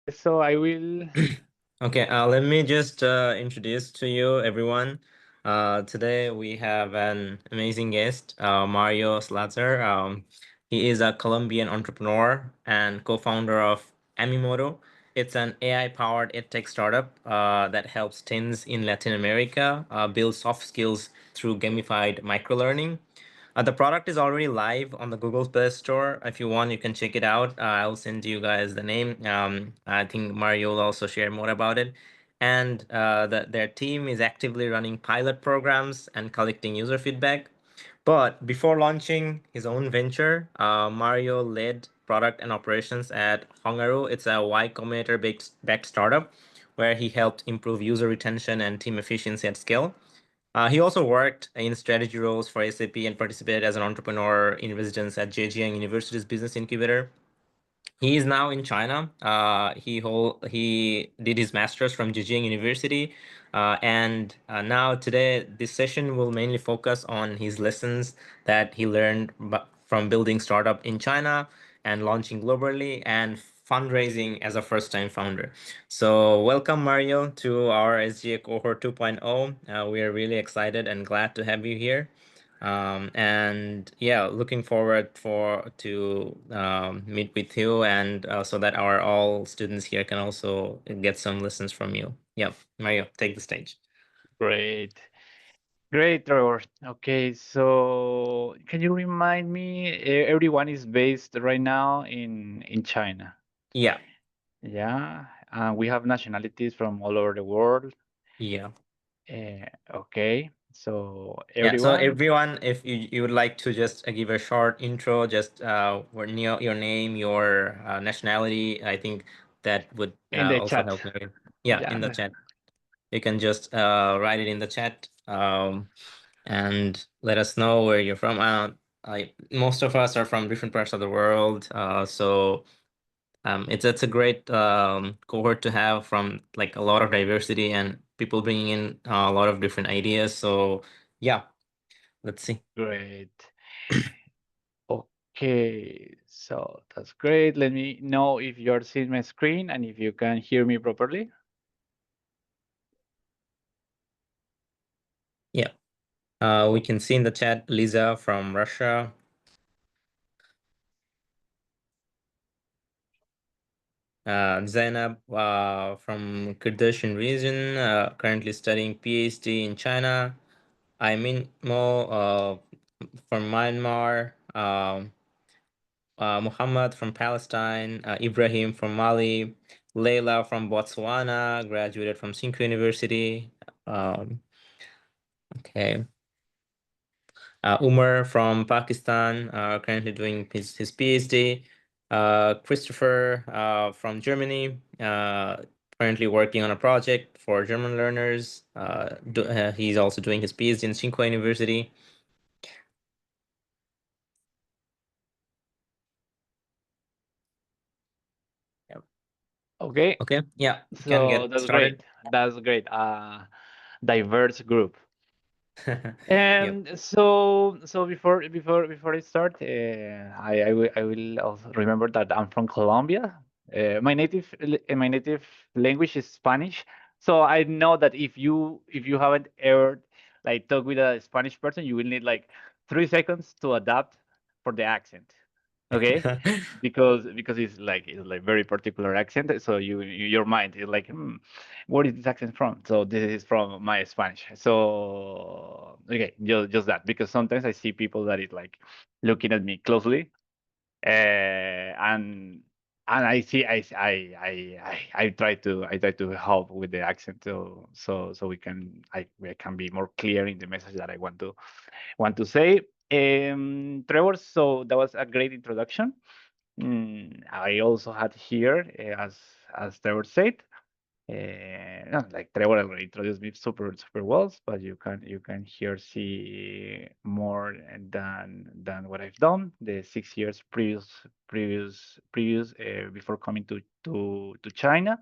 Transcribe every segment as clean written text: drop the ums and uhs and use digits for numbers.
So I will. Okay, let me just introduce to you everyone. Today we have an amazing guest, Mario Slazar. He is a Colombian entrepreneur and co-founder of Amimoto. It's an AI-powered edtech startup that helps teens in Latin America build soft skills through gamified microlearning. The product is already live on the Google Play Store. If you want, you can check it out. I'll send you guys the name. I think Mario will also share more about it. And their team is actively running pilot programs and collecting user feedback. But before launching his own venture, Mario led product and operations at Hongaru. It's a Y Combinator backed startup where he helped improve user retention and team efficiency at scale. He also worked in strategy roles for SAP and participated as an entrepreneur in residence at Zhejiang University's business incubator. He is now in China. He did his master's from Zhejiang University, and now today this session will mainly focus on his lessons that he learned from building startup in China and launching globally and fundraising as a first-time founder. So welcome Mario to our SGA cohort 2.0. We are really excited and glad to have you here. And yeah, looking forward for to meet with you and so that our all students here can also get some lessons from you. Yeah, Mario, take the stage. Great. Great, Trevor. Okay, so can you remind me? Everyone is based right now in China. Yeah, Yeah, we have nationalities from all over the world. yeah, Okay, so yeah. So everyone everyone, if you would like to just give a short intro, just your name, your nationality, I think that would in the also chat. help me. Yeah, Yeah, in the chat. You can just write it in the chat and let us know where you're from. Most of us are from different parts of the world, so it's a great cohort to have from like a lot of diversity and people bringing in a lot of different ideas. So yeah, let's see. great. Okay, so that's great. Let me know if you're seeing my screen and if you can hear me properly. Yeah, we can see in the chat Lisa from Russia. Zainab from Kurdistan region, currently studying PhD in China. I mean, Mo from Myanmar, Muhammad from Palestine, Ibrahim from Mali, Leila from Botswana, graduated from Cinco University. Um, okay. Umar from Pakistan, currently doing his PhD. Christopher from Germany, currently working on a project for German learners. He's also doing his PhD in Cinco University. Yep. Okay, Okay, yeah, can so get that's started. great. That's great. Diverse group. Yep. And so before I start, I will also remember that I'm from Colombia. My native language is Spanish, so I know that if you haven't ever like talked with a Spanish person, you will need like 3 seconds to adapt for the accent. Okay, because it's like very particular accent, so your mind is like, where is this accent from? So this is from my Spanish. So okay, just that, because sometimes I see people that is like looking at me closely, and I try to help with the accent, so we can be more clear in the message that I want to say. Trevor, so that was a great introduction. I also had here, as Trevor said, no, like Trevor already introduced me super well, but you can here see more than what I've done the 6 years previous before coming to China,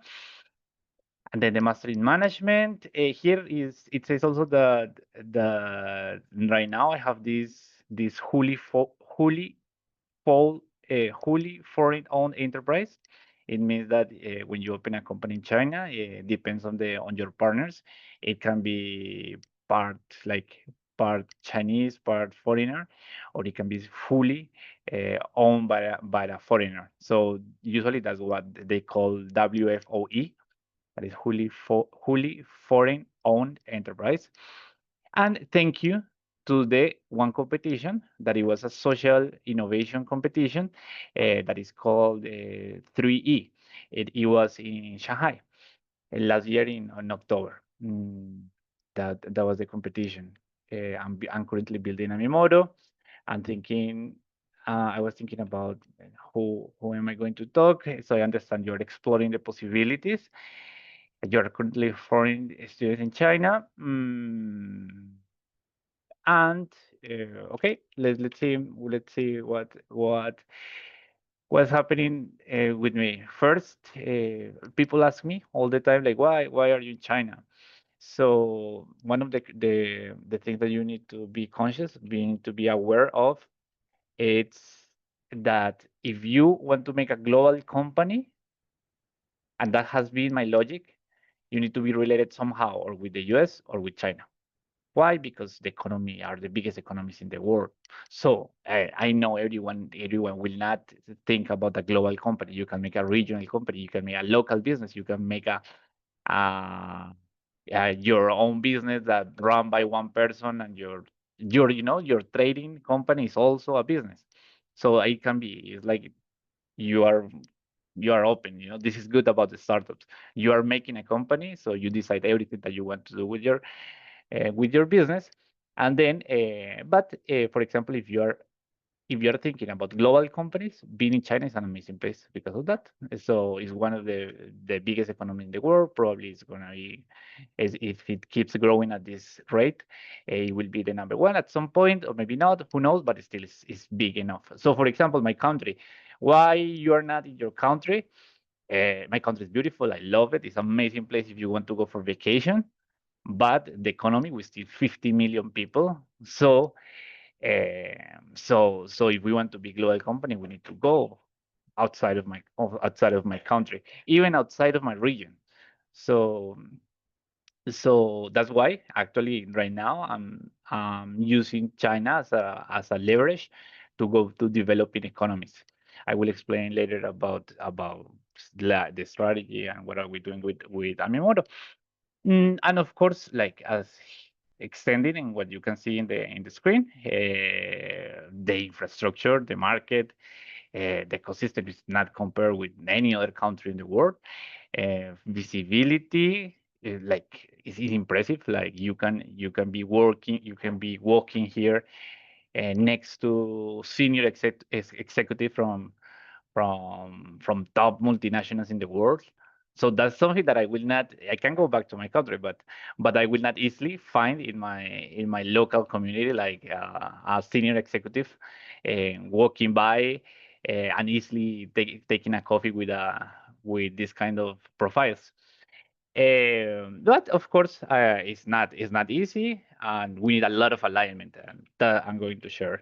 and then the master in management. Here is it says also that the right now I have this wholly foreign owned enterprise. It means that when you open a company in China, it depends on the on your partners. It can be part like part Chinese, part foreigner, or it can be fully owned by a foreigner. So usually that's what they call WFOE, that is wholly foreign owned enterprise. And thank you to the one competition that it was a social innovation competition that is called 3E. It was in Shanghai last year in October. That was the competition. I'm currently building a Mimodo. I'm thinking. I was thinking about who am I going to talk. So I understand you're exploring the possibilities. You're currently foreign student in China. And okay, let's see what's happening with me. First, people ask me all the time, like, why are you in China? So one of the things that you need to be conscious, being to be aware of, it's that if you want to make a global company, and that has been my logic, you need to be related somehow or with the US or with China. Why? Because the economy are the biggest economies in the world. So I know everyone will not think about a global company. You can make a regional company. You can make a local business. You can make uh, your own business that run by one person, and your trading company is also a business. So it can be. It's like you are you are open. This is good about the startups. You are making a company, so you decide everything that you want to do with your business. And then, but for example, if you're thinking about global companies, being in China is an amazing place because of that. So it's one of the biggest economy in the world. Probably it's gonna be, if it keeps growing at this rate, it will be the number one at some point, or maybe not. Who knows? But it still is big enough. So, for example, my country. Why you are not in your country? My country is beautiful. I love it. It's an amazing place if you want to go for vacation. But the economy, we still 50 million people. So if we want to be global company, we need to go outside of my country, even outside of my region. So so that's why actually right now I'm using China as a leverage to go to developing economies. I will explain later about the strategy and what are we doing with Amimoto. And of course, like as extending in what you can see in the screen, the infrastructure, the market, the ecosystem is not compared with any other country in the world. Visibility, like is impressive. Like you can be walking here next to senior executive from top multinationals in the world. So that's something that I can go back to my country, but I will not easily find in my local community, like a senior executive walking by and easily taking a coffee with this kind of profiles. But of course, it's not easy, and we need a lot of alignment, and that I'm going to share.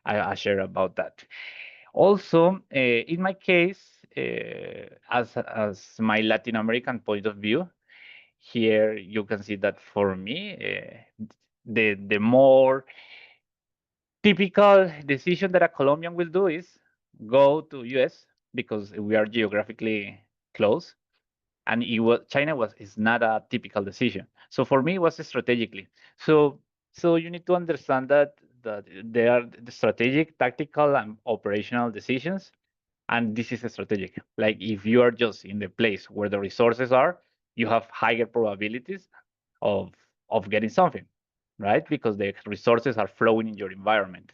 I share about that. Also, in my case, as my Latin American point of view, here you can see that for me, the more typical decision that a Colombian will do is go to US because we are geographically close, and China was is not a typical decision. So for me, it was strategically. So you need to understand that there are the strategic, tactical, and operational decisions, and this is strategic. Like if you are just in the place where the resources are, you have higher probabilities of of getting something, right? Because the resources are flowing in your environment.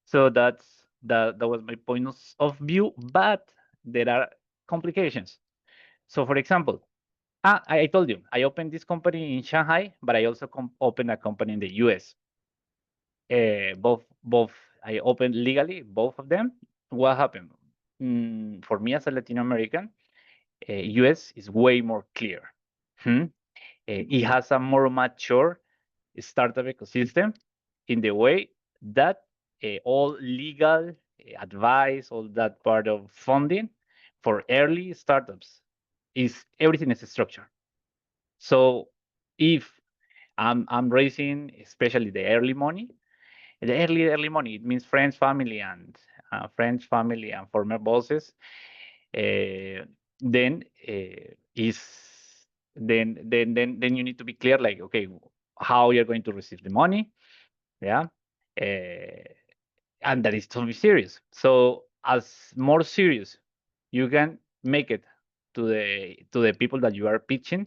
So that was my point of view, but there are complications. So for example, I told you I opened this company in Shanghai, but I also opened a company in the US. Both I opened legally, both of them. What happened? For me as a Latin American, US is way more clear. Hmm? It has a more mature startup ecosystem in the way that all legal advice, all that part of funding for early startups is everything is structured. So if I'm raising, especially the early money, the early money, it means friends, family, and former bosses. Then is then you need to be clear, like, okay, how you're going to receive the money, yeah, uh, and that is to be serious. So as more serious you can make it to the people that you are pitching,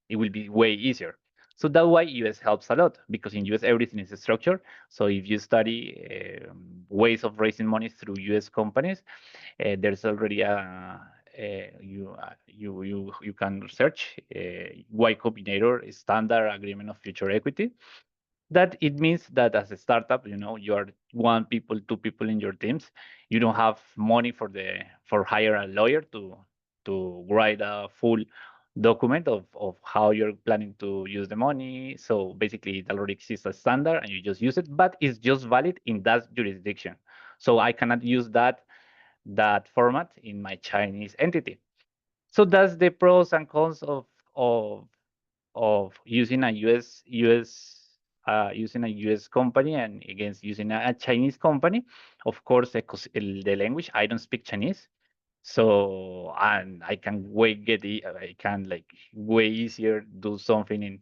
it will be way easier. So that's why US helps a lot, because in US everything is structured. So if you study ways of raising money through US companies, there's already you can search Y Combinator standard agreement of future equity. That it means that as a startup, you are one people, two people in your teams. You don't have money for hire a lawyer to write a full document of how you're planning to use the money. So basically, it already exists as standard, and you just use it, but it's just valid in that jurisdiction. So I cannot use that format in my Chinese entity. So that's the pros and cons of using a US company and against using a Chinese company. Of course, the language, I don't speak Chinese, so and I can I can like way easier do something in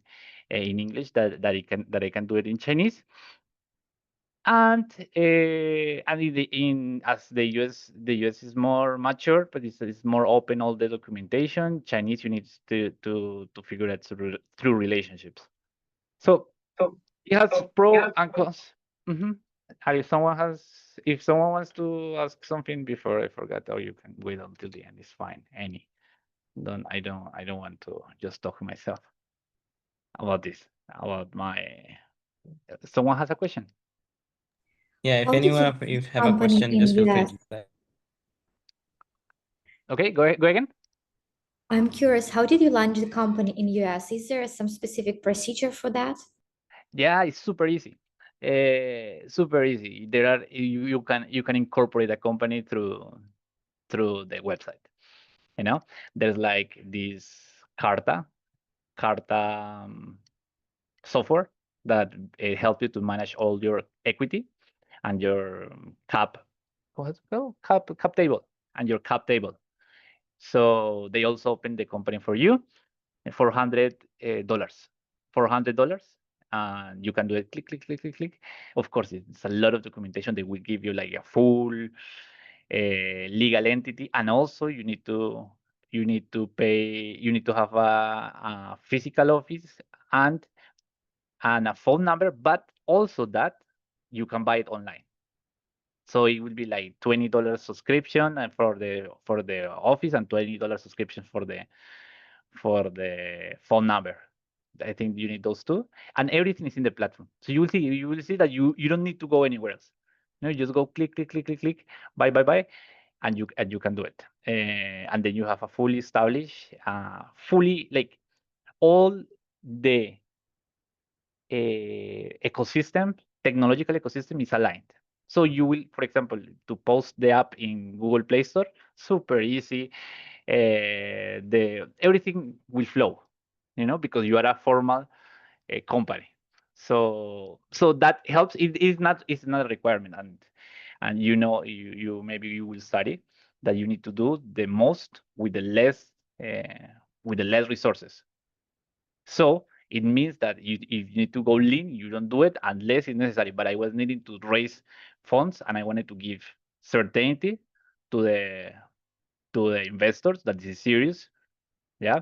English that I can do it in Chinese. And as the US is more mature, but it's more open, all the documentation. Chinese, you need to figure it through relationships. So it has pro and cons. Hmm. If someone wants to ask something before I forget, or you can wait until the end. It's fine. I don't want to just talk to myself about this. About my. Someone has a question. Yeah, if How did anyone you if have a company question, in just feel free US? to say. Okay, go again. I'm curious, how did you launch the company in US? Is there some specific procedure for that? Yeah, it's super easy. Super easy. You can incorporate a company through the website. There's like this Carta software that help you to manage all your equity and your cap. What's it called? Cap table and your cap table. So they also open the company for you, $400. $400, and you can do it. Click, click, click, click, click. Of course, it's a lot of documentation. They will give you like a full legal entity, and also you need to have a physical office and a phone number, but also that you can buy it online. So it will be like $20 subscription for the office, and $20 subscription for the phone number. I think you need those two, and everything is in the platform. So you will see that you don't need to go anywhere else. You just go click, click, click, click, click, buy, and you can do it. And then you have a fully established, fully like all the ecosystem, technological ecosystem is aligned. So you will, for example, to post the app in Google Play Store, super easy. The everything will flow, because you are a formal company. So that helps. It's not a requirement, and you maybe you will study that you need to do the most uh, with the less resources. So it means that if you need to go lean, you don't do it unless it's necessary. But I was needing to raise funds, and I wanted to give certainty to the investors that this is serious. Yeah.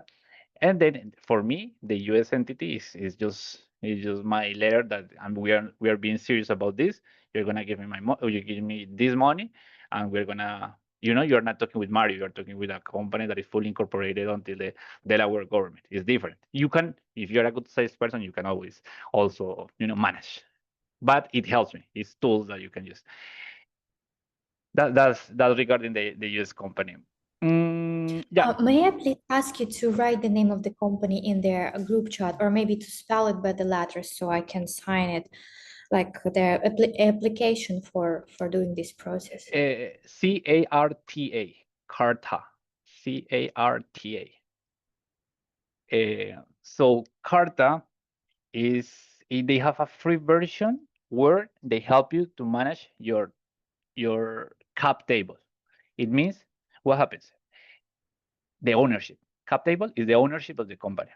And then for me, the US entity is just my letter that we are being serious about this. You're gonna give me you give me this money, and we're gonna, you're not talking with Mario. You're talking with a company that is fully incorporated until the Delaware government. It's different. You can, if you're a good salesperson, you can always also manage, but it helps me. It's tools that you can use. That's regarding the US company. Yeah. May I please ask you to write the name of the company in their group chat, or maybe to spell it by the letters so I can sign it, like their application for doing this process? CARTA. Carta. CARTA. So Carta they have a free version where they help you to manage your cap table. It means what happens? The ownership. Cap table is the ownership of the company.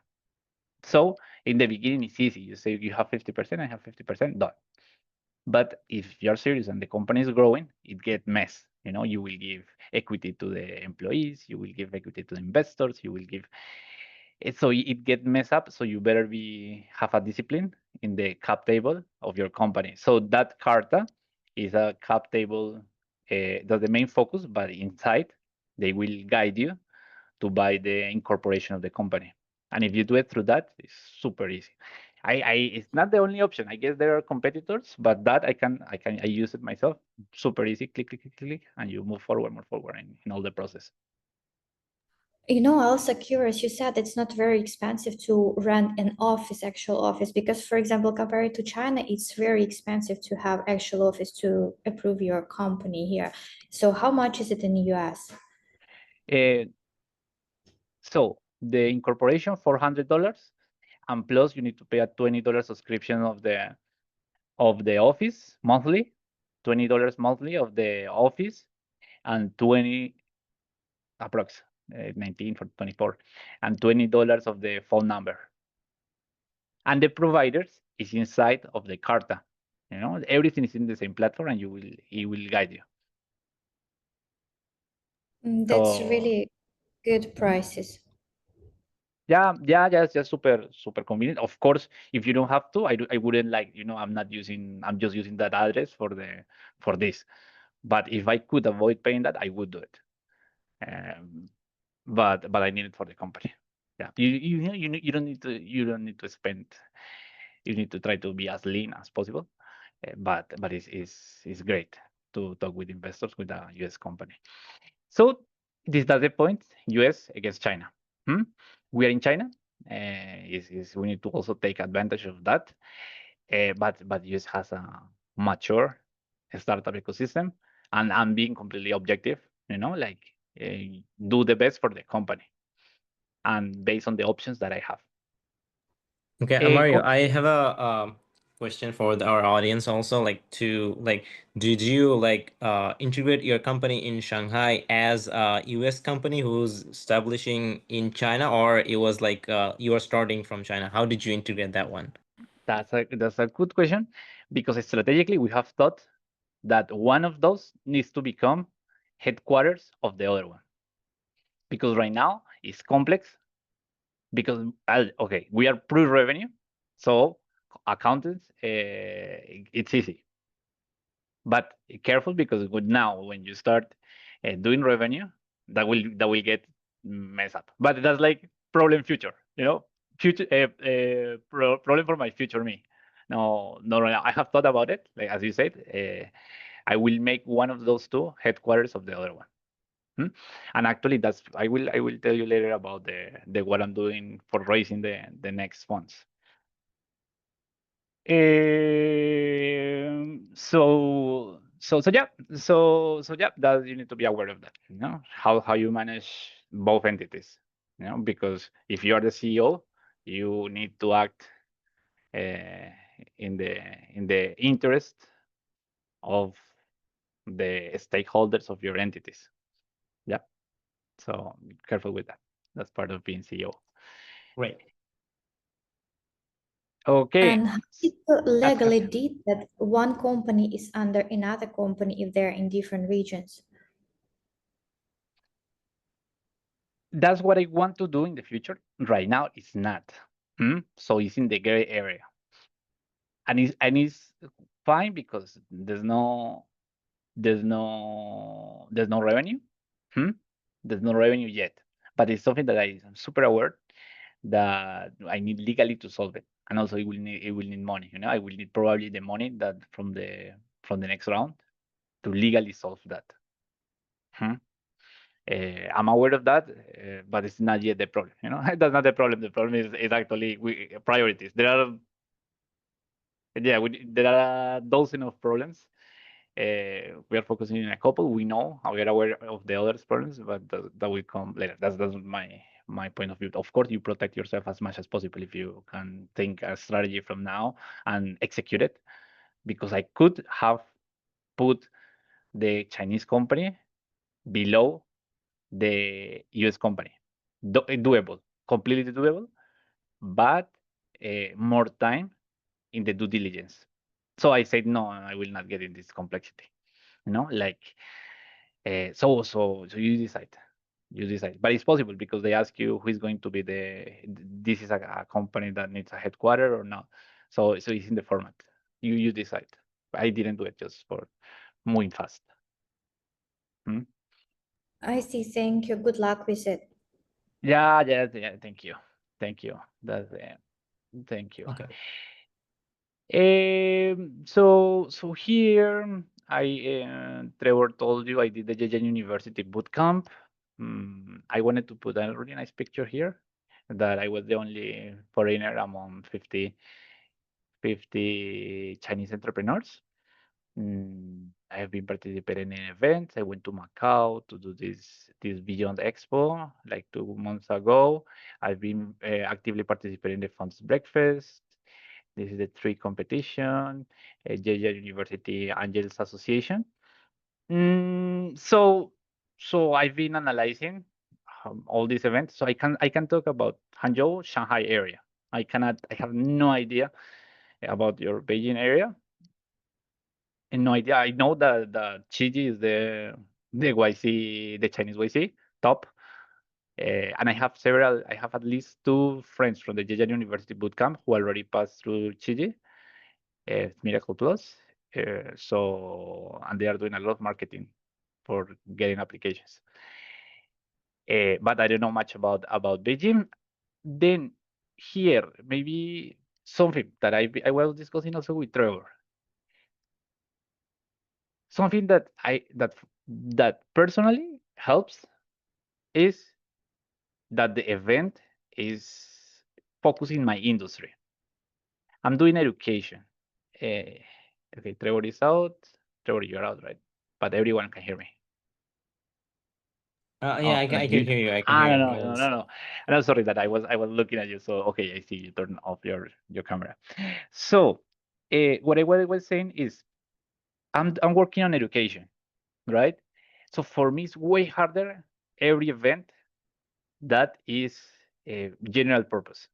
So in the beginning, it's easy. You say you have 50%, I have 50%, done. But if you're serious and the company is growing, it gets mess. You will give equity to the employees, you will give equity to the investors, you will give so it get messed up. So you better have a discipline in the cap table of your company. So that carta is a cap table. That's the main focus, but inside they will guide you to buy the incorporation of the company. And if you do it through that, it's super easy. It's not the only option. I guess there are competitors, but that I use it myself. Super easy. Click, click, click, click, and you move forward, more forward in all the process. Also curious, you said it's not very expensive to rent an office, actual office, because, for example, compared to China, it's very expensive to have actual office to approve your company here. So how much is it in the US? Uh, so the incorporation $400, and plus you need to pay a $20 subscription of the office monthly, $20 monthly of the office, and 20 approx 19 for 24, and $20 of the phone number. And the providers is inside of the carta. Everything is in the same platform, and it will guide you. That's So really good prices. yeah, it's just super super convenient. Of course, if you don't have to, I wouldn't I'm just using that address for this. But if I could avoid paying that, I would do it. Um, but I need it for the company. Yeah, you don't need to spend. You need to try to be as lean as possible. But it's great to talk with investors with a U.S. company. So that's the point. U.S. against China. We are in China. We need to also take advantage of that. But U.S. has a mature startup ecosystem, and I'm being completely objective. Like do the best for the company, and based on the options that I have. Okay, Mario, I have a question for our audience also. Did you integrate your company in Shanghai as a US company who's establishing in China, or it was you are starting from China? How did you integrate that one? That's a good question, because strategically we have thought that one of those needs to become headquarters of the other one, because right now it's complex. Because okay, we are pre-revenue, so accountants, it's easy. But careful, because now when you start doing revenue, that will get messed up. But that's like problem future, future problem for my future me. No, no, right now. I have thought about it. Like as you said, I will make one of those two headquarters of the other one. And actually, I will tell you later about the what I'm doing for raising the next funds. Yeah, that you need to be aware of that. How you manage both entities. Because if you are the CEO, you need to act uh, in the interest of the stakeholders of your entities. Yeah. So be careful with that. That's part of being CEO. Right. Okay. And how is it legally did that one company is under another company if they're in different regions? That's what I want to do in the future. Right now, it's not. So it's in the gray area, and it's fine, because there's no revenue. There's no revenue yet, but it's something that I'm super aware that I need legally to solve it, and also it will need money. I will need probably the money that from the next round to legally solve that. I'm aware of that, but it's not yet the problem. That's not the problem. The problem is actually priorities. There are, yeah, there are a dozen of problems, We are focusing in a couple. We know, we are aware of the other problems, but that will come later. That's my point of view. Of course, you protect yourself as much as possible if you can think a strategy from now and execute it. Because I could have put the Chinese company below the US company. Doable, completely doable, but more time in the due diligence. So I said, no, I will not get in this complexity. Like, so you decide. You decide, but it's possible because they ask you who is going to be this is a company that needs a headquarter or not. So it's in the format. You decide. I didn't do it just for moving fast. Hmm? I see. Thank you. Good luck with it. Yeah. Thank you. That's thank you. Okay. So here Trevor told you I did the Jeju University boot camp. I wanted to put a really nice picture here that I was the only foreigner among 50 Chinese entrepreneurs. I have been participating in events. I went to Macau to do this Beyond Expo like 2 months ago. I've been actively participating in the Funds Breakfast. This is the tree competition, JJ University Angels Association. So I've been analyzing all these events. So I can talk about Hangzhou, Shanghai area. I cannot. I have no idea about your Beijing area. And no idea. I know that the Chiji is the YC, the Chinese YC top. And I have several. I have at least 2 friends from the Jeju University bootcamp who already passed through Chiji. Miracle Plus. And they are doing a lot of marketing for getting applications. But I don't know much about Beijing. Then here, maybe something that I was discussing also with Trevor. Something that personally helps is that the event is focusing my industry. I'm doing education. Uh, okay, Trevor is out. Trevor, you're out, right? But everyone can hear me. Yeah, Oh, I like can you? hear you. I can hear No, you. no, No no, worries. no, no. I'm sorry that I was looking at you. So okay, I see you turn off your camera. So, what I was saying is, I'm working on education, right? So for me, it's way harder every event that is general purpose.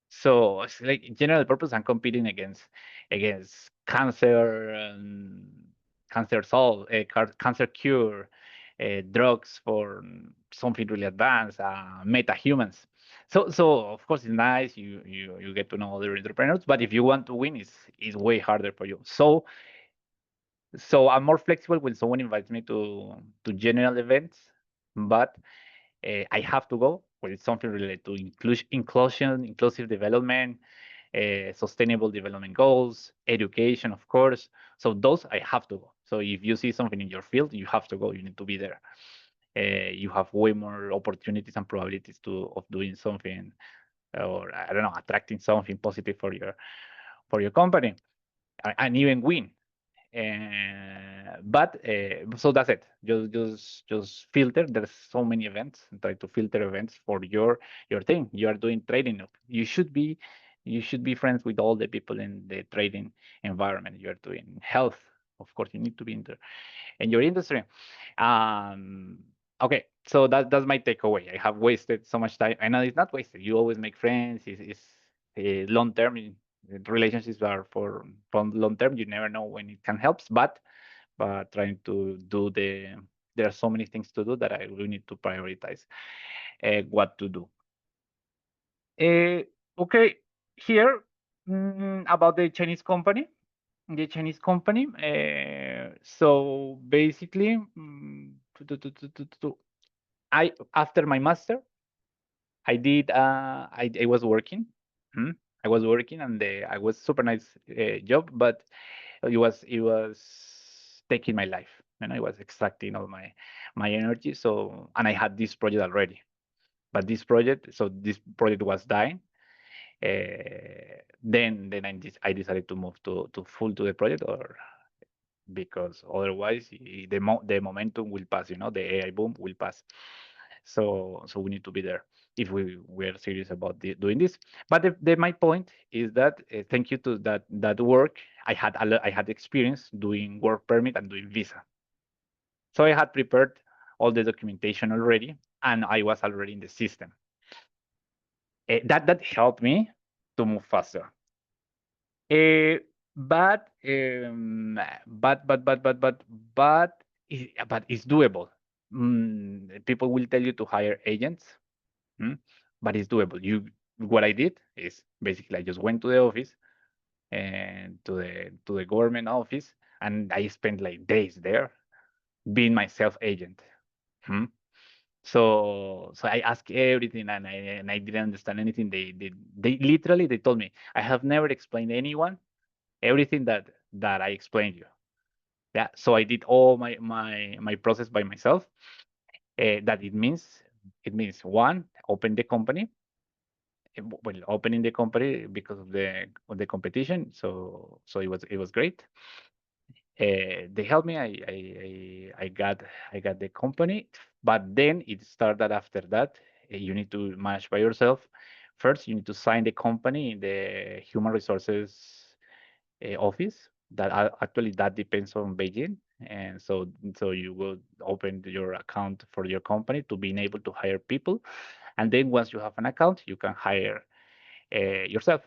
So it's like general purpose. I'm competing against cancer, cancer solve, cancer cure, drugs for something really advanced, meta humans. So of course it's nice. You get to know other entrepreneurs, but if you want to win, it's way harder for you. So I'm more flexible when someone invites me to general events, but I have to go when it's something related to inclusion, inclusive development, sustainable development goals, education, of course. So those I have to go. So if you see something in your field, you have to go. You need to be there. You have way more opportunities and probabilities of doing something, or I don't know, attracting something positive for your company, and even win. But so that's it. Just filter. There's so many events, and try to filter events for your thing. You are doing trading. You should be friends with all the people in the trading environment. You are doing health. Of course, you need to be in your industry. Um, okay, so that's my takeaway. I have wasted so much time. I know it's not wasted. You always make friends. It's long term. Relationships are from long term. You never know when it can help, but trying to do there are so many things to do that I really need to prioritize what to do. Uh, okay, here about the Chinese company. The Chinese company. So basically, after my master, I did. I was working. hmm, I was working, and I was super nice job, but it was taking my life. It was extracting all my energy. So, and I had this project already, but this project was dying. Then I decided to move to full to the project, or because otherwise the momentum will pass. The AI boom will pass. So we need to be there if we're serious about doing this. But my point is that thank you to that work, I had experience doing work permit and doing visa. So I had prepared all the documentation already, and I was already in the system. That helped me to move faster. Uh, but but it's doable. People will tell you to hire agents, but it's doable. What I did is basically I just went to the office and to the government office, and I spent like days there being myself agent. Hmm? So I asked everything, and I didn't understand anything. They literally they told me I have never explained anyone everything that I explained you. Yeah, so I did all my process by myself. That it means one, open the company. Well, opening the company because of the competition. So it was great. They helped me. I got the company, but then it started after that. You need to manage by yourself. First, you need to sign the company in the human resources office. Actually that depends on Beijing, and so you will open your account for your company to being able to hire people, and then once you have an account, you can hire yourself.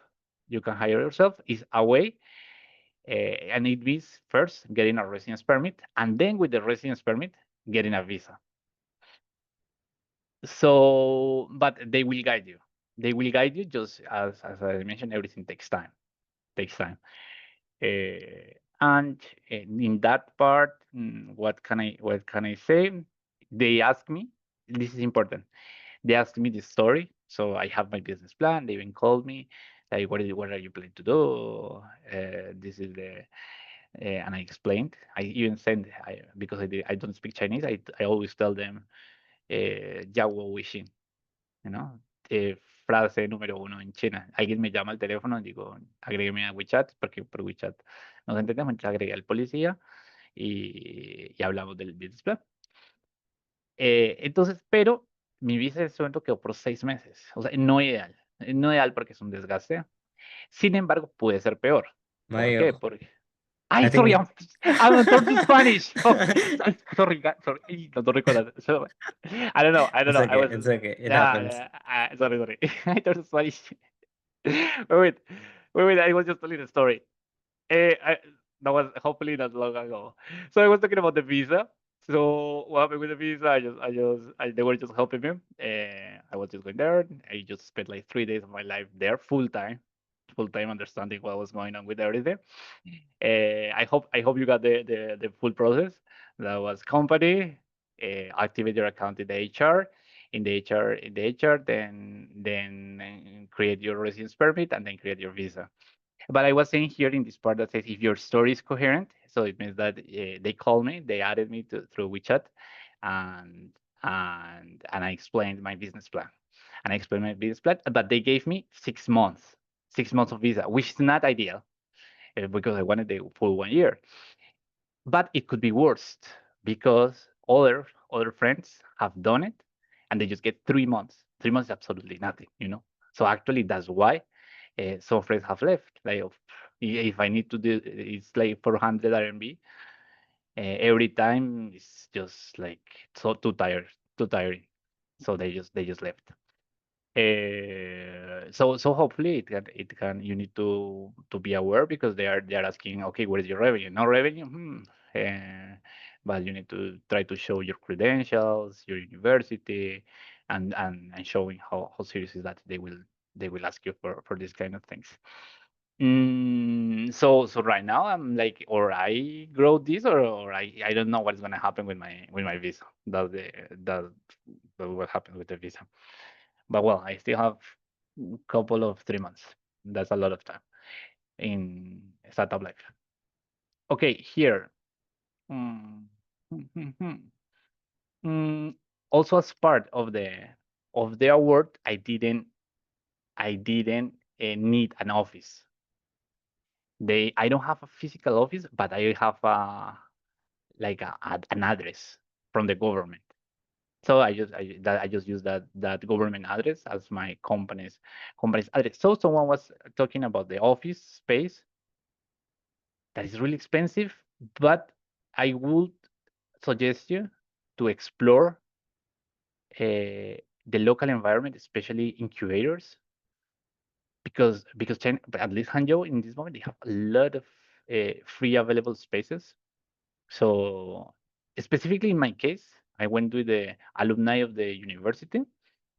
You can hire yourself. Is a way, and it means first getting a residence permit, and then with the residence permit, getting a visa. So, but they will guide you. They will guide you. Just as I mentioned, everything takes time. Takes time. And in that part, what can I say? They ask me. This is important. They asked me the story, so I have my business plan. They even called me, like, what are you planning to do? This is and I explained. I even sent, because I don't speak Chinese. I always tell them, Yahoo wishing, you know, frase número uno en China. Alguien me llama al teléfono y digo, agrégueme a WeChat, porque por WeChat nos entendemos. Entonces agregué al policía y hablamos del business plan. Entonces, pero mi visa en ese momento quedó por 6 meses. O sea, no ideal. No ideal porque es un desgaste. Sin embargo, puede ser peor. ¿Por qué? Mario, Porque... I Ay, sorry, think I'm turned to Spanish. Oh, sorry, sorry. Ay, no recuerdo. I don't know. I don't it's know. I okay. was... It's okay. It happens. Yeah, sorry, sorry. I turned to Spanish. Wait, wait. I was just telling a story. That was hopefully not long ago. So I was talking about the visa. So what happened with the visa? They were just helping me. I was just going there. I just spent like 3 days of my life there, full time, understanding what was going on with everything. I hope you got the full process. That was company, activate your account in the HR, then create your residence permit, and then create your visa. But I was saying here in this part that says if your story is coherent, so it means that they called me, they added me through WeChat, and I explained my business plan, but they gave me 6 months, 6 months of visa, which is not ideal because I wanted the full 1 year. But it could be worse because other friends have done it, and they just get 3 months. 3 months is absolutely nothing. So actually, that's why some friends have left. Like, if I need to do, it's like 400 RMB every time. It's just like so too tiring. So they just left. So hopefully it can you need to be aware because they are asking, okay, what is your revenue? No revenue. But you need to try to show your credentials, your university, and showing how serious is that they will ask you for these kind of things. So right now I'm like, or I grow this, or I don't know what's gonna happen with my visa. That's what happened with the visa. But well, I still have a couple of 3 months. That's a lot of time in startup life. Okay, here. Mm, mm, Also, as part of the award, I didn't need an office. I don't have a physical office, but I have an address from the government. So I just use that government address as my company's address. So someone was talking about the office space that is really expensive, but I would suggest you to explore the local environment, especially incubators, because China, at least Hangzhou in this moment, they have a lot of free available spaces. So specifically in my case, I went with the alumni of the university,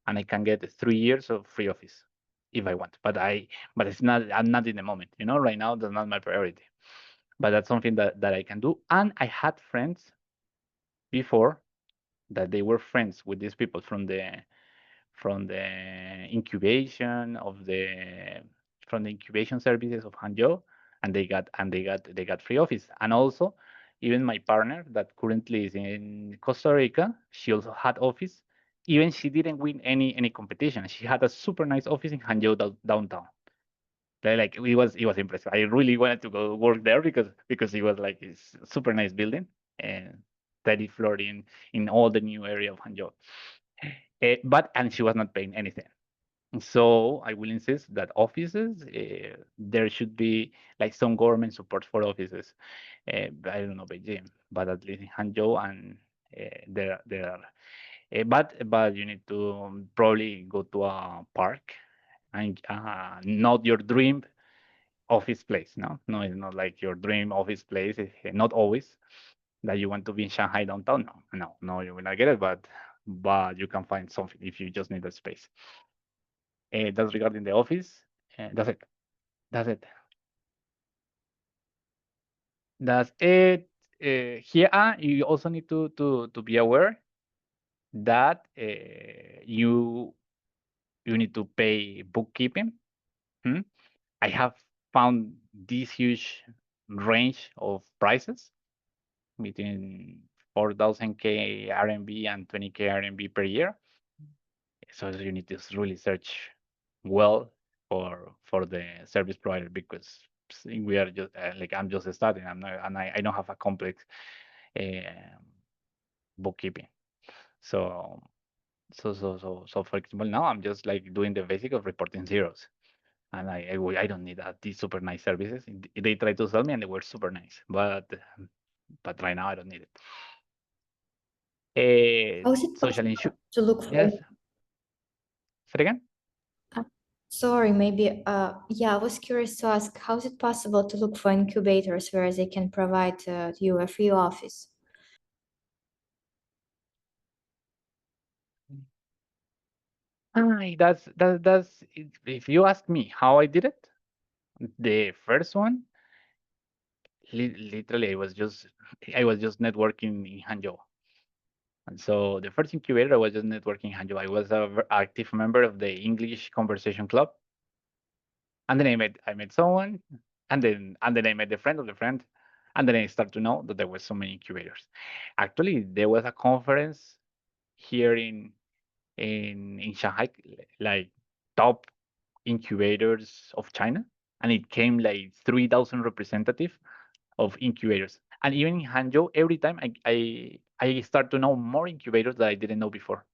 and I can get 3 years of free office if I want. But it's not. I'm not in the moment. Right now that's not my priority. But that's something that I can do. And I had friends before that they were friends with these people from the incubation of the from the incubation services of Hangzhou, and they got free office. And also, even my partner that currently is in Costa Rica, she also had office. Even she didn't win any competition. She had a super nice office in Hangzhou downtown. Like it was impressive. I really wanted to go work there because it was like it's super nice building and 30 floor in all the new area of Hangzhou. And she was not paying anything. So I will insist that offices, there should be like some government support for offices. I don't know Beijing, but at least in Hangzhou, and there are. But you need to probably go to a park, and not your dream office place. No, it's not like your dream office place. Not always that you want to be in Shanghai downtown. No, you will not get it. But you can find something if you just need a space. That's regarding the office. That's it. That's it. That's it. Here, you also need to be aware that you need to pay bookkeeping. Hmm? I have found this huge range of prices between 4,000 K RMB and 20K RMB per year. So you need to really search well for the service provider, because we are just like I'm just starting. I don't have a complex uh, bookkeeping. So for example, now I'm just like doing the basic of reporting zeros, and I don't need these super nice services. They try to sell me and they were super nice, but right now I don't need it. How is it Social possible insurance. to look Yes. for? Say it again. Uh, Sorry, maybe, yeah, I was curious to ask, how is it possible to look for incubators where they can provide you a free office? That's if you ask me how I did it, the first one, literally, I was just networking in Hangzhou. And so the first incubator, I was just networking in Hangzhou. I was a active member of the English Conversation Club, and then I met someone, and then I met the friend of the friend, and then I started to know that there were so many incubators. Actually, there was a conference here in Shanghai, like top incubators of China, and it came like 3,000 representative of incubators. And even in Hangzhou, every time I start to know more incubators that I didn't know before.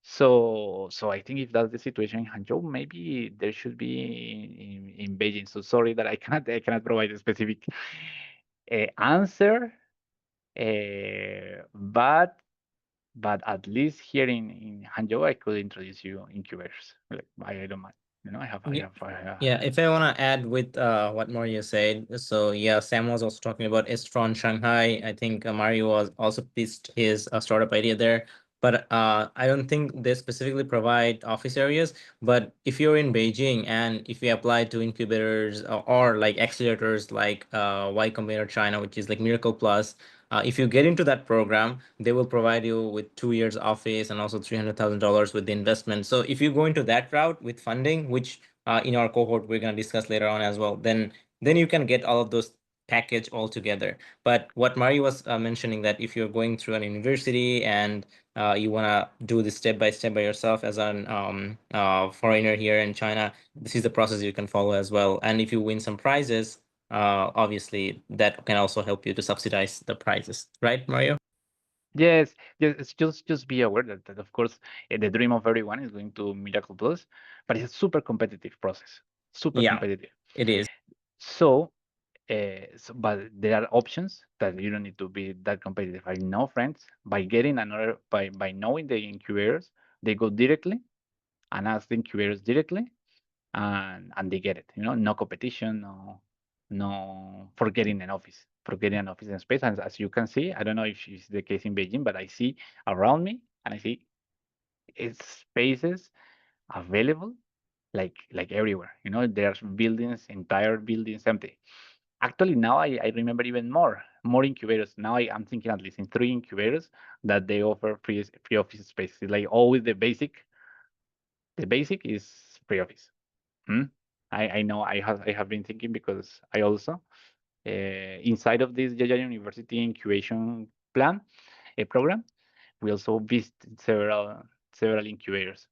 So I think if that's the situation in Hangzhou, maybe there should be in Beijing. So sorry that I cannot provide a specific answer, but at least here in Hangzhou, I could introduce you incubators. Like I don't mind. I have I Yeah, have I, yeah. If I want to add with what Mario said, so yeah, Sam was also talking about Estron Shanghai. I think Mario was also pitched his startup idea there. But I don't think they specifically provide office areas. But if you're in Beijing and if you apply to incubators or like accelerators like Y Combinator China, which is like Miracle Plus, if you get into that program, they will provide you with 2 years office and also $300,000 with the investment. So if you go into that route with funding, which in our cohort we're going to discuss later on as well, then you can get all of those package all together. But what Mario was mentioning, that if you're going through an university and you want to do this step by step by yourself as an foreigner here in China, this is the process you can follow as well. And if you win some prizes, obviously that can also help you to subsidize the prizes, right, Mario? Yes, yes. It's just be aware that of course the dream of everyone is going to Miracle Plus, but it's a super competitive process, super Yeah, competitive. it is. So, but there are options that you don't need to be that competitive. I know friends by getting another by knowing the incubators, they go directly and ask the incubators directly, and they get it. You know, no competition, no forgetting an office, forgetting an office in space. And as you can see, I don't know if it's the case in Beijing, but I see around me and I see it's spaces available like everywhere. You know, there's buildings, entire buildings empty. Actually, now I remember even more incubators. Now I'm thinking at least in 3 incubators that they offer free office space. It's like always the basic is free office. Hmm? I know I have been thinking because I also inside of this Yaya University incubation plan, a program, we also visited several incubators.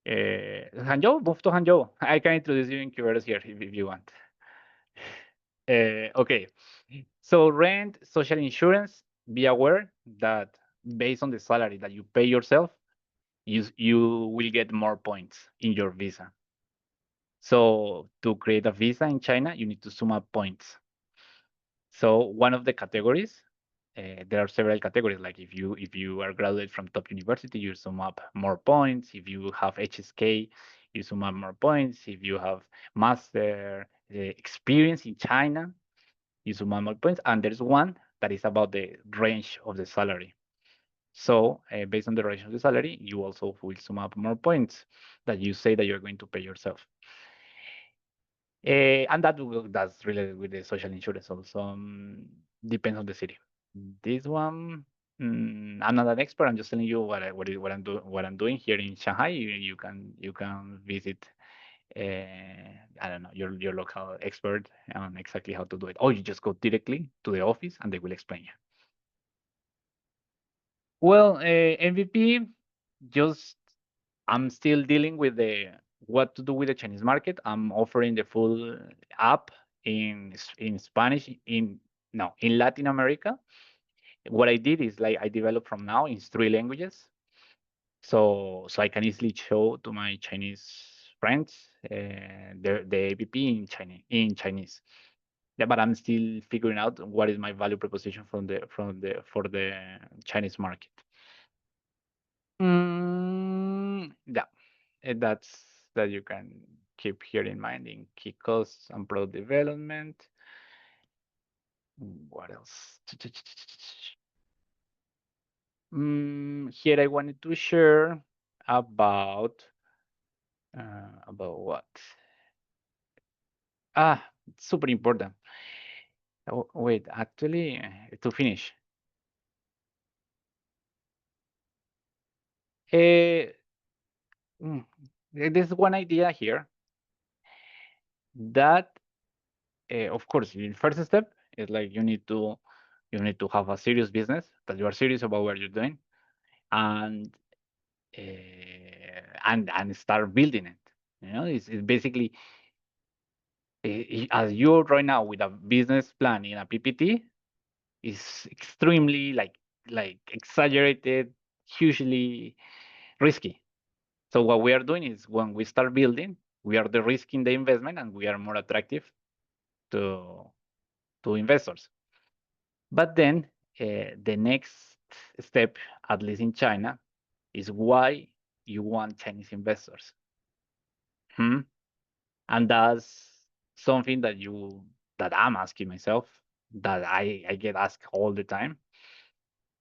Hangzhou, move to Hangzhou. I can introduce you incubators here if you want. Okay, so rent, social insurance. Be aware that based on the salary that you pay yourself, you will get more points in your visa. So to create a visa in China, you need to sum up points. So one of the categories, there are several categories. Like if you are graduate from top university, you sum up more points. If you have HSK, you sum up more points. If you have master experience in China, you sum up more points. And there's one that is about the range of the salary. So based on the range of the salary, you also will sum up more points that you say that you're going to pay yourself. And that's related with the social insurance also. Depends on the city. This one, I'm not an expert. I'm just telling you what I'm doing here in Shanghai. You can visit. I don't know your local expert on exactly how to do it. Or you just go directly to the office and they will explain you. Well, MVP, just I'm still dealing with the what to do with the Chinese market. I'm offering the full app in Spanish in no in Latin America. What I did is like I developed from now in 3 languages, so I can easily show to my Chinese friends the APP in Chinese. Yeah, but I'm still figuring out what is my value proposition for the Chinese market. Yeah, that's that you can keep here in mind in key costs and product development. What else? Here I wanted to share about what? Super important. Oh, wait, actually, to finish, uh, mm, there's one idea here that of course, your first step is like you need to have a serious business that you are serious about what you're doing, and and start building it. You know, it's basically as you right now with a business plan in a PPT is extremely like exaggerated, hugely risky. So what we are doing is when we start building, we are de-risking the investment and we are more attractive to investors. But then the next step, at least in China, is why you want Chinese investors. Hmm? And that's something that I'm asking myself, that I get asked all the time.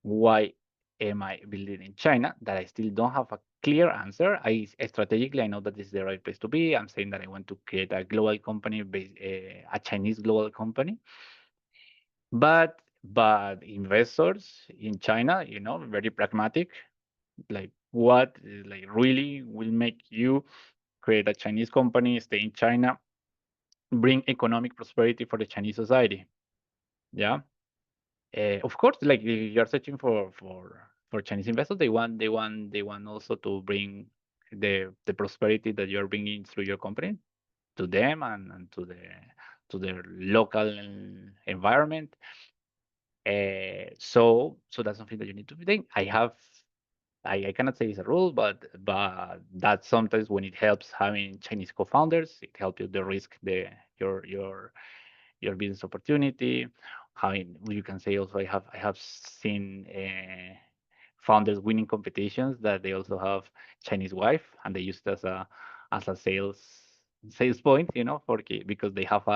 Why am I building in China? That I still don't have a clear answer. Strategically I know that this is the right place to be. I'm saying that I want to create a global company, a Chinese global company. But investors in China, very pragmatic, like what like really will make you create a Chinese company, stay in China, bring economic prosperity for the Chinese society. Yeah. Of course, like if you're searching for Chinese investors. They want also to bring the prosperity that you're bringing through your company to them and to their local environment. So that's something that you need to think. I cannot say it's a rule, but that's sometimes when it helps having Chinese co-founders. It helps you the risk your business opportunity. Having you can say also I have seen founders winning competitions that they also have Chinese wife and they use it as a sales point, because they have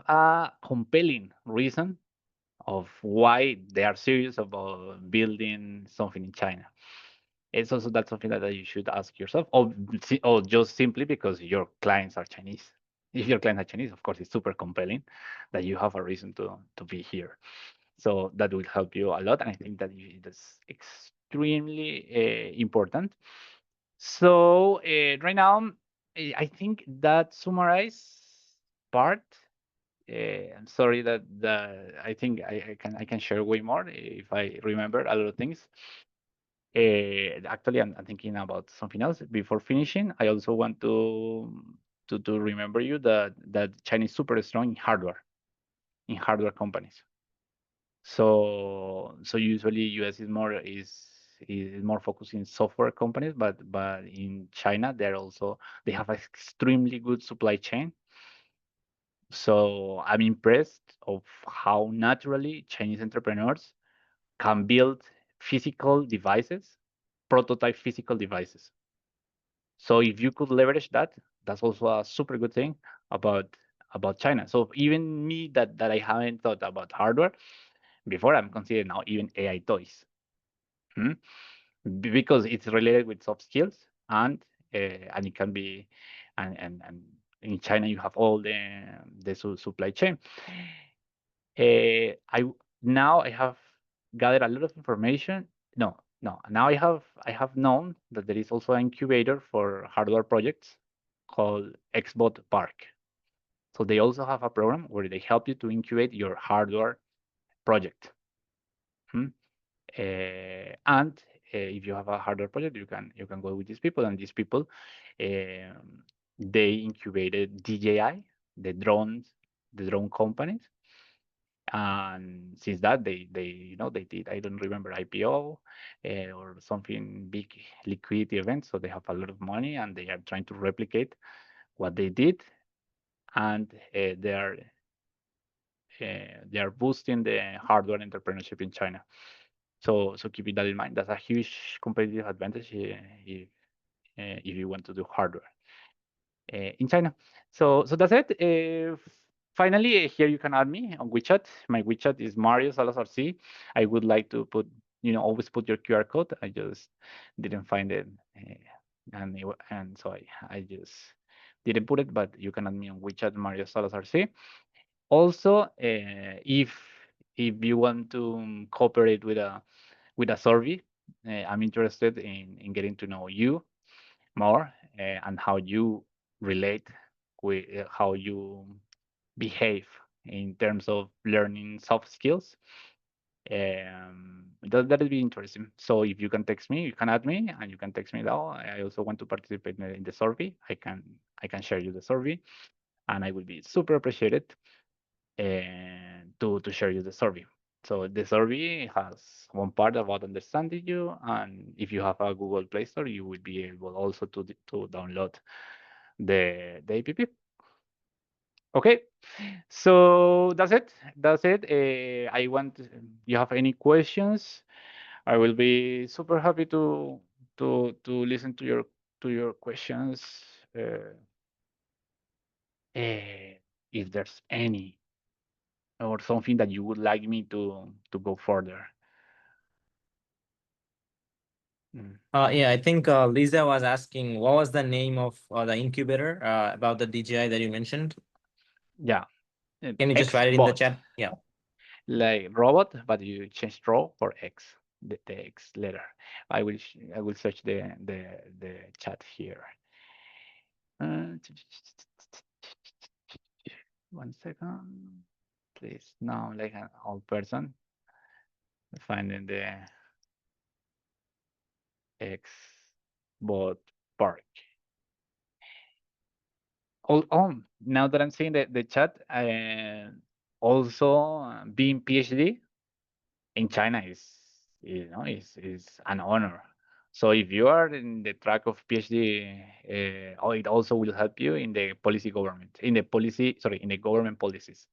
a compelling reason of why they are serious about building something in China. It's also that's something that you should ask yourself, or just simply because your clients are Chinese. If your clients are Chinese, of course, it's super compelling that you have a reason to be here. So that will help you a lot, and I think that's extremely important. So right now, I think that summarize part. I'm sorry that I think I can share way more if I remember a lot of things. Actually, I'm thinking about something else before finishing. I also want to remember you that China is super strong in hardware companies. So usually US is more focused in software companies, but in China they have an extremely good supply chain. So I'm impressed of how naturally Chinese entrepreneurs can build physical devices, prototype physical devices. So if you could leverage that, that's also a super good thing about about China. So even me that I haven't thought about hardware before, I'm considering now even AI toys. Hmm? Because it's related with soft skills and it can be and in China you have all the supply chain. I now I have gathered a lot of information. No, no. Now I have known that there is also an incubator for hardware projects called XBot Park. So they also have a program where they help you to incubate your hardware project. Hmm? And if you have a hardware project, you can go with these people, and these people they incubated DJI, the drone companies, and since that they did, I don't remember, IPO or something big liquidity event, so they have a lot of money and they are trying to replicate what they did, and they are boosting the hardware entrepreneurship in China. So keeping that in mind, that's a huge competitive advantage if you want to do hardware in China. So that's it. Finally, here you can add me on WeChat. My WeChat is Mario Salazar C. I would like to always put your QR code. I just didn't find it, and so I just didn't put it. But you can add me on WeChat, Mario Salazar C. Also, if you want to cooperate with a survey, I'm interested in getting to know you more and how you relate with how you behave in terms of learning soft skills. That'll be interesting. So if you can text me, you can add me, and you can text me now. I also want to participate in the survey. I can share you the survey, and I will be super appreciated to share you the survey. So the survey has one part about understanding you, and if you have a Google Play Store, you will be able also to download the app. Okay, so that's it. That's it. I want. You have any questions? I will be super happy to listen to your questions. Uh, if there's any or something that you would like me to go further. Mm. Yeah, I think Lisa was asking what was the name of the incubator about the DJI that you mentioned. Yeah, Can you just write it in the Xbot, chat? Yeah. like robot, but you change draw for X, the X letter. I will search the chat here. Uh, 1 second, please. No, I'm like an old person. finding the X bot park. Now that I'm seeing the chat, also being PhD in China is an honor. So if you are in the track of PhD, it also will help you in the in the government policies.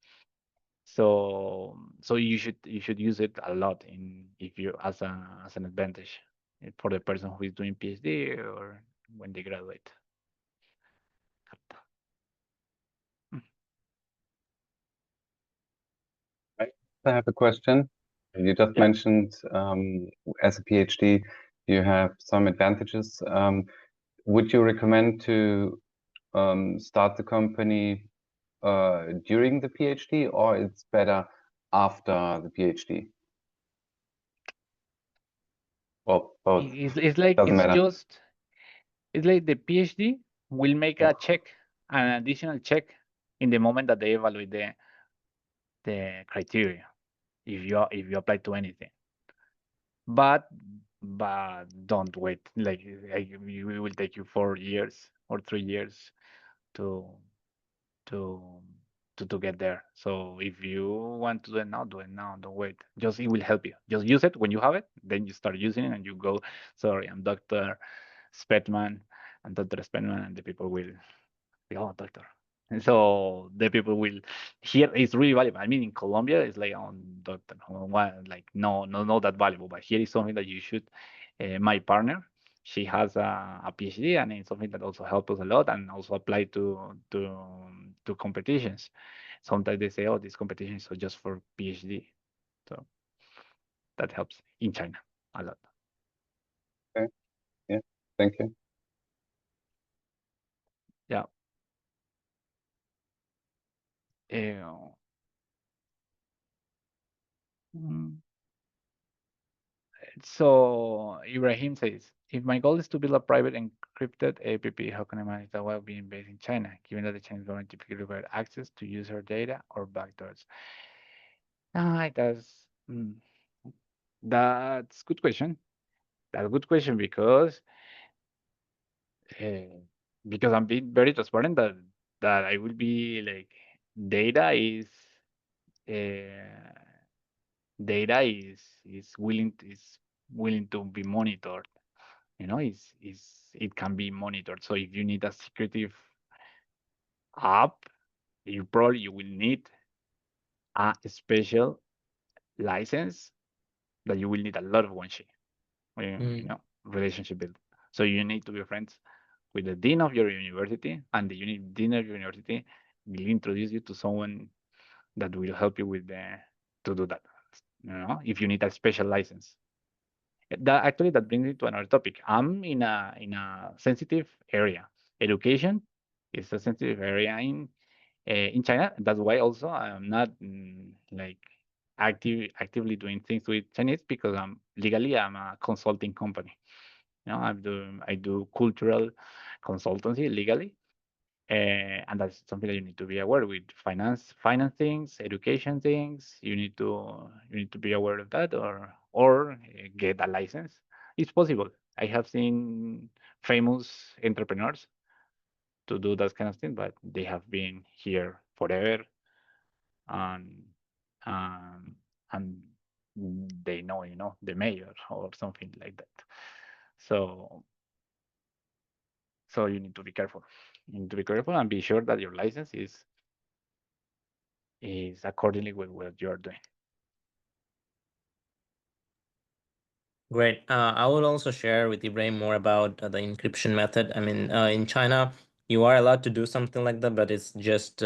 So you should use it a lot in if you as an advantage for the person who is doing PhD or when they graduate. I have a question. You just Yeah. mentioned as a PhD, you have some advantages. Would you recommend to start the company during the PhD, or it's better after the PhD? Or both? It's like Doesn't matter. it's like the PhD will make Yeah. a check, an additional check in the moment that they evaluate the criteria if you apply to anything. But don't wait. Like it will take you 4 years or 3 years to to to get there. So if you want to do it now, do it now. Don't wait. Just it will help you. Just use it when you have it. Then you start using it and you go. Sorry, I'm Doctor Spetman. And Doctor Spetman, and the people will oh, doctor. And so the people will here it's really valuable. I mean, in Colombia, it's like on doctor, like no that valuable. But here is something that you should. My partner, she has a PhD, and it's something that also helps us a lot, and also apply to competitions. Sometimes they say, "Oh, this competition is just for PhD," so that helps in China a lot. Okay. Yeah. Thank you. Yeah. Uh, mm, So Ibrahim says, if my goal is to build a private encrypted app, how can I manage that while being based in China, given that the Chinese government typically require access to user data or backdoors? It does. That's good question. That's a good question uh, because I'm being very transparent that I will be like data is uh, data is willing to be monitored. It can be monitored. So if you need a secretive app, you will need a special license that you will need a lot of 1G, relationship build. So you need to be friends with the dean of your university, and the dean of your university will introduce you to someone that will help you with the to do that. If you need a special license. That brings me to another topic. I'm in a sensitive area. Education is a sensitive area in China. That's why also I'm not like actively doing things with Chinese because I'm a consulting company. I do cultural consultancy legally, and that's something that you need to be aware with finance things, education things. You need to be aware of that, or get a license. It's possible. I have seen famous entrepreneurs to do that kind of thing, but they have been here forever, and um, and they know the mayor or something like that. So you need to be careful. You need to be careful and be sure that your license is accordingly with what you are doing. Great. I will also share with Ibrahim more about the encryption method. I mean, in China, you are allowed to do something like that, but it's just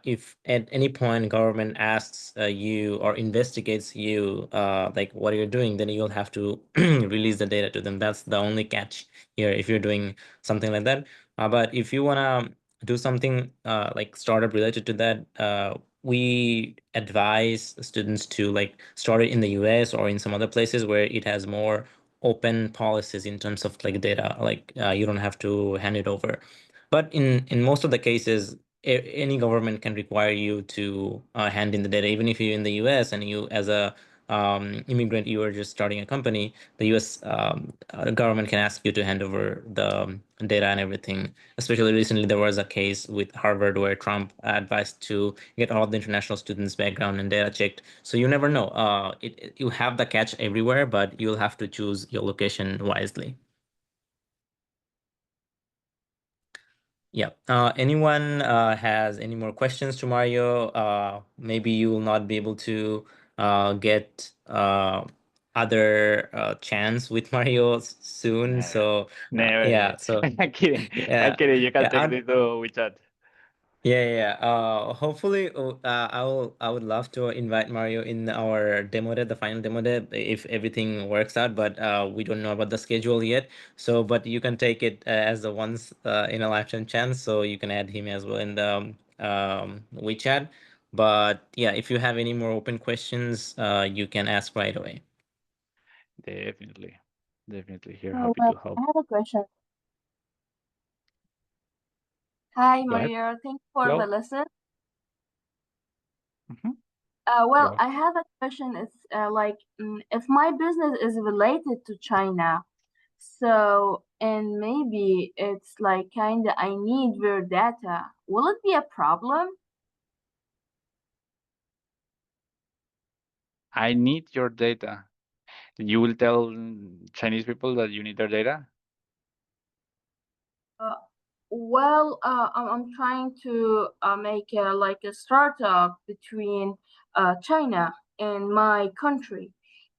if at any point government asks you or investigates you, like what you're doing, then you'll have to release the data to them. That's the only catch here if you're doing something like that. But if you wanna do something like startup related to that, we advise students to like start it in the US or in some other places where it has more open policies in terms of like data, like you don't have to hand it over. But in most of the cases, any government can require you to hand in the data, even if you're in the US and you as a immigrant, you are just starting a company, the U.S. Government can ask you to hand over the data and everything. Especially recently, there was a case with Harvard where Trump advised to get all the international students' background and data checked. So you never know. You have the catch everywhere, but you'll have to choose your location wisely. Yeah. Anyone has any more questions to Mario? Maybe you will not be able to get other chance with Mario soon. Never, So never, yeah. never. So I'm kidding. I'm yeah, kidding. You can yeah. take this to WeChat. Yeah. Hopefully, I would love to invite Mario in our demo day, the final demo day, if everything works out. But we don't know about the schedule yet. So, but you can take it as the once in a lifetime chance. So you can add him as well in the WeChat. But yeah, if you have any more open questions, you can ask right away. Definitely. Definitely here. Oh, Happy well, to help. I have a question. Hi, Go ahead. Maria. Thanks for the Hello. lesson. Hmm. Well, You're I have a question. It's if my business is related to China, so and maybe it's like kind of I need their data. Will it be a problem? I need your data. You will tell Chinese people that you need their data? Uh, I'm trying to make like a startup between China and my country,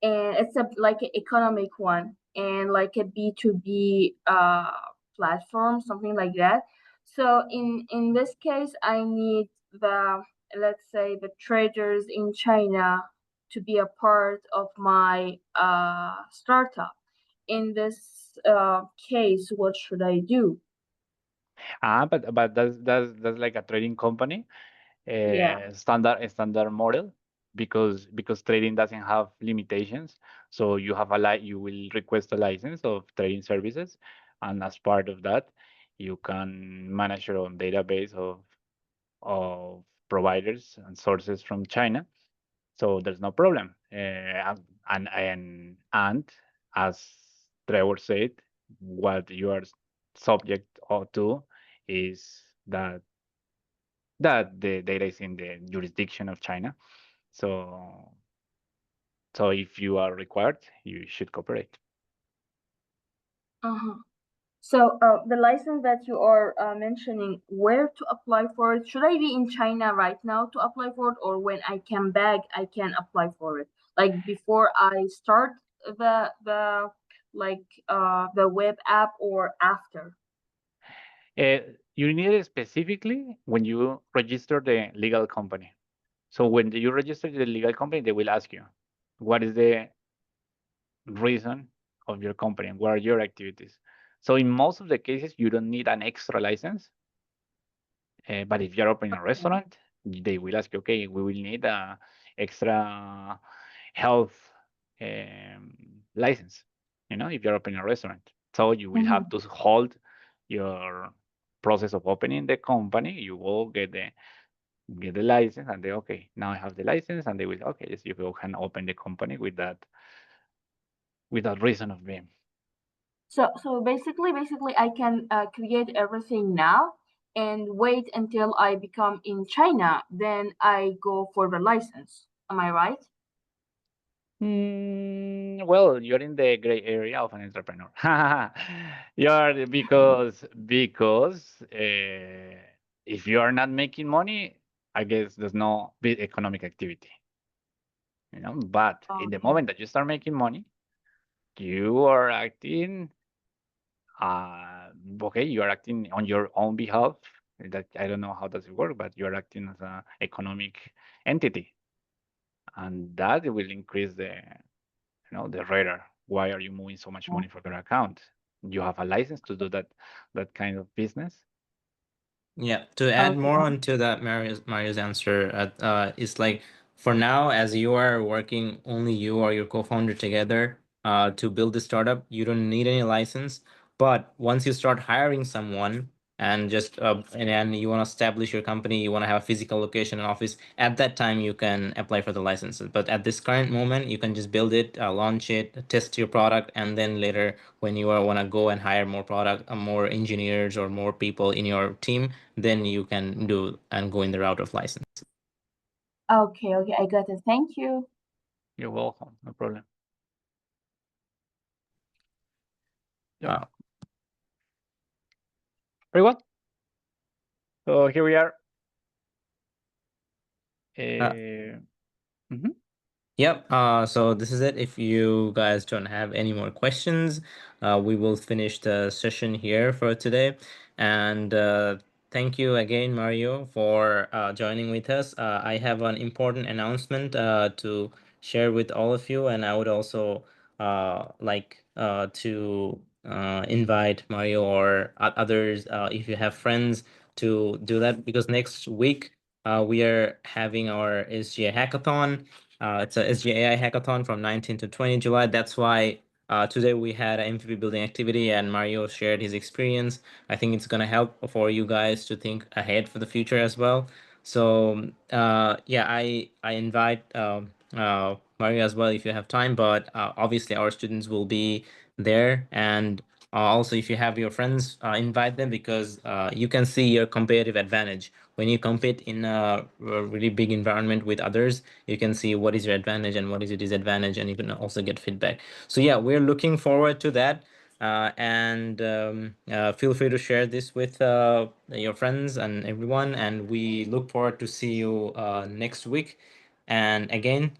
and it's a like an economic one and like a B2B platform, something like that. So in this case, I need the, let's say, the traders in China to be a part of my startup. In this case, what should I do? But that's like a trading company, Yeah. standard model, because trading doesn't have limitations. So you have you will request a license of trading services, and as part of that, you can manage your own database of providers and sources from China. So there's no problem. And as Trevor said, what you are subject to is that the data is in the jurisdiction of China. So if you are required, you should cooperate. Uh-huh. So the license that you are mentioning, where to apply for it? Should I be in China right now to apply for it, or when I come back, I can apply for it? Like before I start the the web app, or after? Uh, you need it specifically when you register the legal company. So when you register the legal company, they will ask you, what is the reason of your company and what are your activities. So in most of the cases, you don't need an extra license. But if you're opening a Okay. restaurant, they will ask you, okay, we will need a extra health license, if you're opening a restaurant. So you will have Mm-hmm. to hold your process of opening the company. You will get the license, and they, okay, now I have the license, and they will, okay, yes, you can open the company with that reason of being. So basically, I can create everything now and wait until I become in China. Then I go for the license. Am I right? Well, you're in the gray area of an entrepreneur. You're because if you are not making money, I guess there's no big economic activity, But in the Okay. moment that you start making money, you are acting, okay, you are acting on your own behalf. That I don't know how does it work, but you're acting as an economic entity, and that will increase the radar. Why are you moving so much money for their account? You have a license to do that kind of business. Yeah, to add Okay. more onto that, Mario's answer, is like for now, as you are working only you or your co-founder together, to build the startup, you don't need any license. But once you start hiring someone, and just and then you want to establish your company, you want to have a physical location and office, at that time you can apply for the licenses. But at this current moment, you can just build it, launch it, test your product, and then later when you want to go and hire more product, more engineers or more people in your team, then you can do and go in the route of license. Okay, I got it. Thank you. You're welcome. No problem. Yeah. Uh, Very well. So here we are. Mhm. Yep. So this is it. If you guys don't have any more questions, we will finish the session here for today. And thank you again, Mario, for joining with us. I have an important announcement to share with all of you, and I would also like to invite Mario or others, if you have friends, to do that, because next week we are having our SGA hackathon. It's a SGA hackathon from 19 to 20 July. That's why today we had an MVP building activity and Mario shared his experience. I think it's going to help for you guys to think ahead for the future as well. So yeah, I invite Mario as well if you have time, but obviously our students will be there. And also, if you have your friends, invite them, because you can see your competitive advantage. When you compete in a really big environment with others, you can see what is your advantage and what is your disadvantage, and you can also get feedback. So yeah, we're looking forward to that. And feel free to share this with your friends and everyone. And we look forward to see you next week. And again,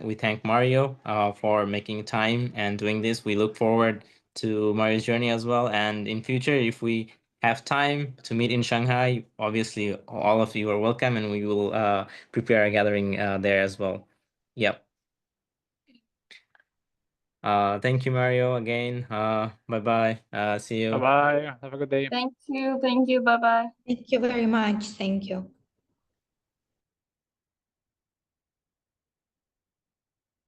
we thank Mario for making time and doing this. We look forward to Mario's journey as well. And in future, if we have time to meet in Shanghai, obviously all of you are welcome, and we will prepare a gathering there as well. Yep. Thank you, Mario, again. Bye bye. See you. Bye bye. Have a good day. Thank you. Bye bye. Thank you very much. Thank you.